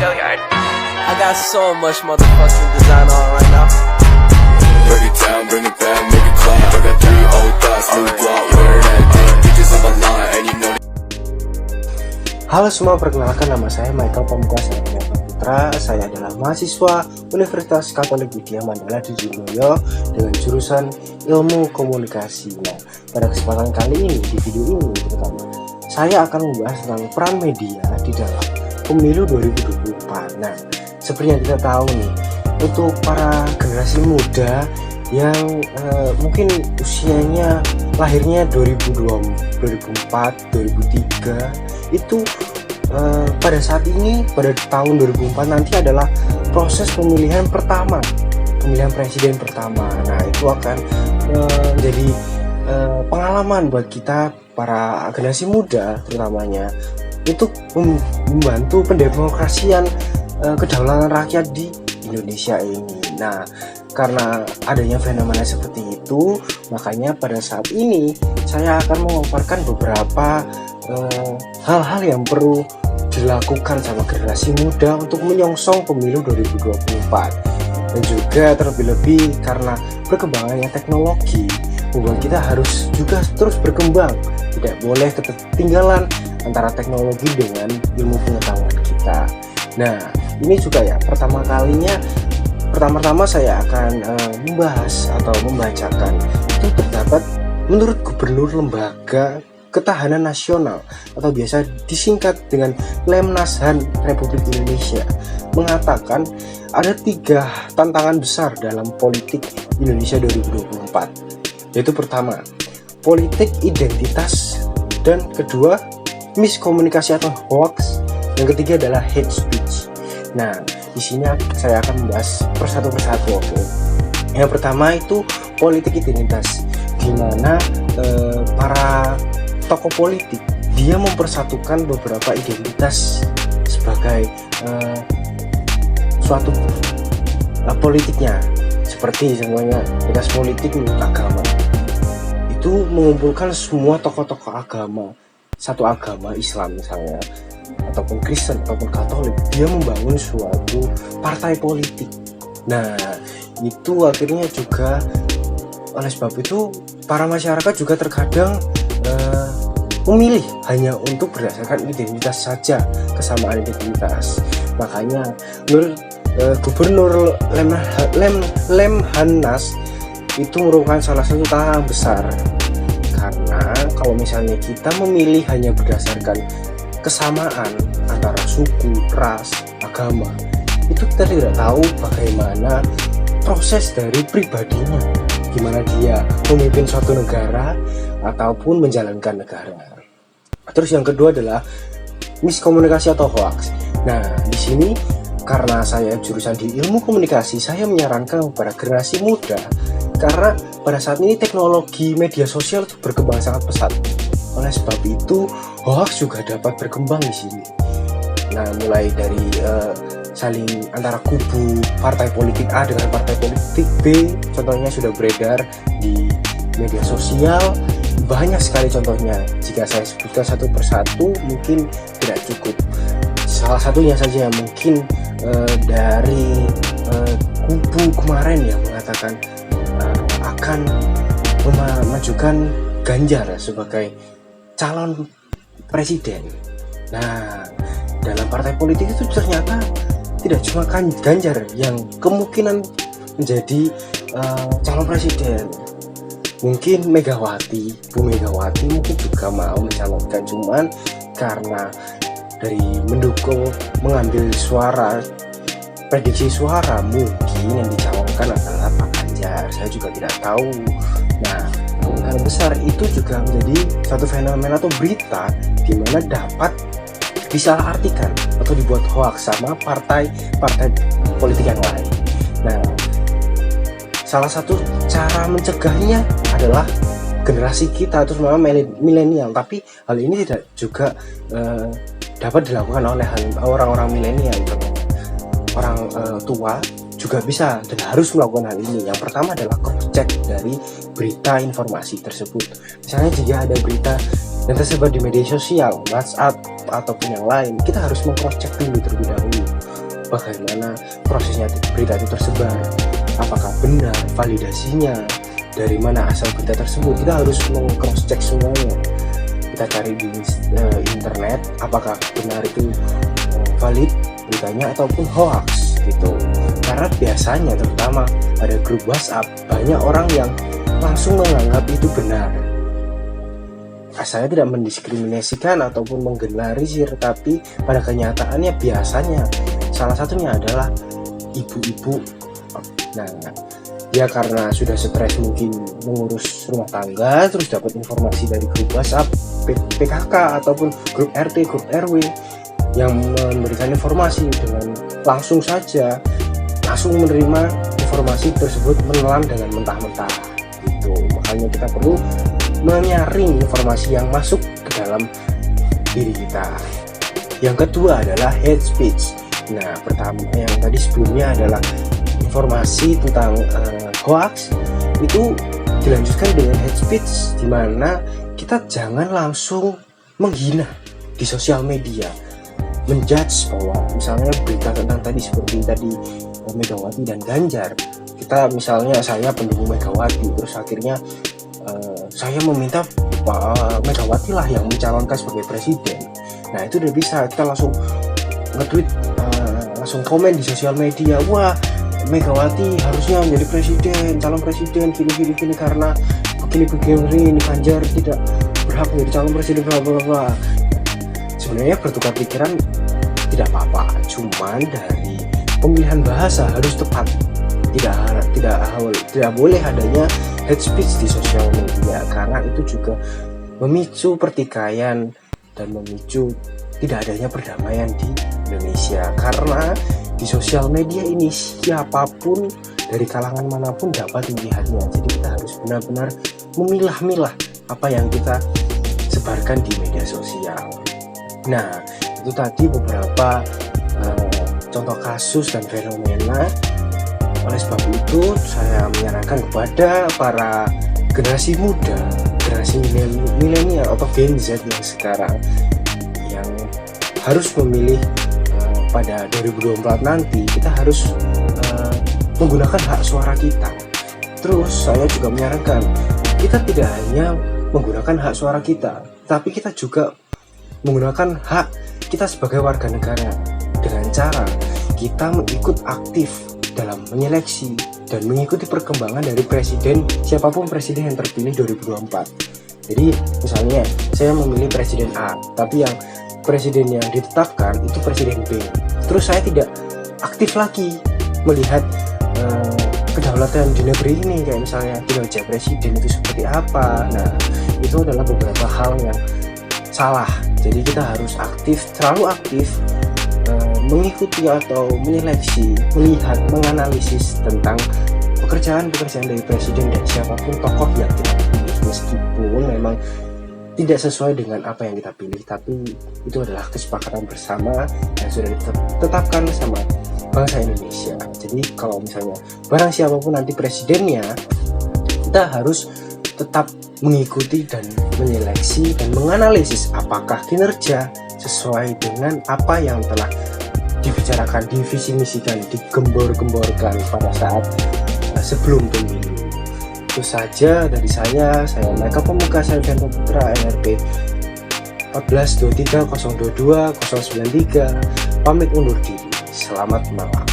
I got so much motherfucking design on right now. Break it down, bring it back, make it clap. I got 3 old thoughts, new block, where that day. Bitches on my line, and you know. Halo semua, perkenalkan nama saya Michael Pamungkas Putra. Saya adalah mahasiswa Universitas Katolik Widya Mandala di Surabaya dengan jurusan Ilmu Komunikasi. Nah, pada kesempatan kali ini, di video ini terutama, saya akan membahas tentang peran media di dalam pemilu 2024. Nah, seperti yang kita tahu nih, untuk para generasi muda yang mungkin usianya lahirnya 2004, 2003 itu pada saat ini, pada tahun 2004 nanti adalah proses pemilihan pertama, pemilihan presiden pertama. Nah, itu akan menjadi pengalaman buat kita para generasi muda terutamanya untuk membantu pendemokrasian kedaulatan rakyat di Indonesia ini. Nah, karena adanya fenomena seperti itu, makanya pada saat ini saya akan memaparkan beberapa hal-hal yang perlu dilakukan sama generasi muda untuk menyongsong pemilu 2024. Dan juga terlebih-lebih karena perkembangannya teknologi membuat kita harus juga terus berkembang, tidak boleh ketinggalan antara teknologi dengan ilmu pengetahuan kita. Nah, ini juga ya pertama-tama saya akan membahas atau membacakan itu terdapat menurut Gubernur Lembaga Ketahanan Nasional atau biasa disingkat dengan Lemnashan Republik Indonesia mengatakan ada 3 tantangan besar dalam politik Indonesia 2024, yaitu pertama, politik identitas, dan kedua, miskomunikasi atau hoax, yang ketiga adalah hate speech. Nah, di sini saya akan membahas persatu. Oke. Yang pertama itu politik identitas, di mana para tokoh politik dia mempersatukan beberapa identitas sebagai suatu politiknya, seperti semuanya identitas politik menurut agama. Itu mengumpulkan semua tokoh-tokoh agama, satu agama Islam misalnya, ataupun Kristen ataupun Katolik, dia membangun suatu partai politik. Nah, itu akhirnya juga oleh sebab itu para masyarakat juga terkadang memilih hanya untuk berdasarkan identitas saja, kesamaan identitas. Makanya menurut Gubernur Lemhanas itu merupakan salah satu tantangan besar, karena kalau misalnya kita memilih hanya berdasarkan kesamaan antara suku, ras, agama, itu kita tidak tahu bagaimana proses dari pribadinya, gimana dia memimpin suatu negara ataupun menjalankan negara. Terus yang kedua adalah miskomunikasi atau hoax. Nah, di sini karena saya jurusan di ilmu komunikasi, saya menyarankan kepada generasi muda, karena pada saat ini teknologi media sosial itu berkembang sangat pesat. Oleh sebab itu, hoax juga dapat berkembang di sini. Nah, mulai dari saling antara kubu partai politik A dengan partai politik B, contohnya sudah beredar di media sosial. Banyak sekali contohnya. Jika saya sebutkan satu persatu mungkin tidak cukup. Salah satunya saja mungkin dari kubu kemarin yang mengatakan akan memajukan Ganjar sebagai calon presiden. Nah, dalam partai politik itu ternyata tidak cuma Ganjar yang kemungkinan menjadi calon presiden. Mungkin Bu Megawati mungkin juga mau mencalonkan, cuman karena dari mendukung mengambil suara, prediksi suara, mungkin yang dicalonkan adalah Pak Ganjar. Saya juga tidak tahu. Nah, kemungkinan besar itu juga menjadi satu fenomena atau berita di mana dapat disalahartikan atau dibuat hoax sama partai politik yang lain. Nah, salah satu cara mencegahnya adalah generasi kita, terus malah milenial. Tapi hal ini tidak juga dapat dilakukan oleh orang-orang milenial. Orang tua juga bisa dan harus melakukan hal ini. Yang pertama adalah cross check dari berita informasi tersebut. Misalnya jika ada berita yang tersebar di media sosial, WhatsApp ataupun yang lain, kita harus meng-cross check dulu terlebih dahulu bagaimana prosesnya berita itu tersebar, apakah benar validasinya, dari mana asal berita tersebut. Kita harus meng-cross check semuanya. Kita cari di internet apakah benar itu valid beritanya ataupun hoax gitu. Karena biasanya terutama pada grup WhatsApp banyak orang yang langsung menganggap itu benar. Saya tidak mendiskriminasikan ataupun menggeneralisir, tapi pada kenyataannya biasanya salah satunya adalah ibu-ibu. Nah, dia karena sudah stres mungkin mengurus rumah tangga, terus dapat informasi dari grup WhatsApp PKK ataupun grup RT, grup RW yang memberikan informasi dengan langsung saja, langsung menerima informasi tersebut, menelan dengan mentah-mentah gitu. Makanya kita perlu menyaring informasi yang masuk ke dalam diri kita. Yang kedua adalah hate speech. Nah, pertama yang tadi sebelumnya adalah informasi tentang hoax, itu dilanjutkan dengan hate speech, di mana kita jangan langsung menghina di sosial media, menjudge bahwa misalnya berita tentang tadi seperti tadi Megawati dan Ganjar. Kita misalnya saya pendukung Megawati, terus akhirnya saya meminta Megawati lah yang mencalonkan sebagai presiden. Nah, itu udah bisa kita langsung nge-tweet, langsung komen di sosial media, wah Megawati harusnya menjadi presiden, calon presiden, gini karena begini Ganjar tidak berhak menjadi calon presiden, bla bla bla. Sebenarnya bertukar pikiran tidak apa-apa, cuman dari pemilihan bahasa harus tepat. Tidak boleh adanya hate speech di sosial media, karena itu juga memicu pertikaian dan memicu tidak adanya perdamaian di Indonesia. Karena di sosial media ini siapapun dari kalangan manapun dapat melihatnya. Jadi kita harus benar-benar memilah-milah apa yang kita sebarkan di media sosial. Nah, itu tadi beberapa contoh kasus dan fenomena. Oleh sebab itu saya menyarankan kepada para generasi muda, generasi milenial atau Gen Z yang sekarang, yang harus memilih pada 2024 nanti, kita harus menggunakan hak suara kita. Terus saya juga menyarankan kita tidak hanya menggunakan hak suara kita, tapi kita juga menggunakan hak kita sebagai warga negara dengan cara kita ikut aktif dalam menyeleksi dan mengikuti perkembangan dari presiden, siapapun presiden yang terpilih 2024. Jadi misalnya saya memilih presiden A, tapi yang presiden yang ditetapkan itu presiden B. Terus saya tidak aktif lagi melihat kedaulatan di negeri ini, kayak misalnya kinerja presiden itu seperti apa. Nah, itu adalah beberapa hal yang salah. Jadi kita harus aktif, selalu aktif mengikuti atau menyeleksi, melihat, menganalisis tentang pekerjaan-pekerjaan dari presiden dan siapapun tokoh yang kita pilih, meskipun memang tidak sesuai dengan apa yang kita pilih, tapi itu adalah kesepakatan bersama yang sudah ditetapkan sama bangsa Indonesia. Jadi kalau misalnya barang siapapun nanti presidennya, kita harus tetap mengikuti dan menyeleksi dan menganalisis apakah kinerja sesuai dengan apa yang telah dibicarakan, divisi misikan, digembor-gemborkan pada saat sebelum pemilu. Itu saja dari saya Michael Pemuka Selvianto Putra, NRP 1423022 093, pamit undur diri. Selamat malam.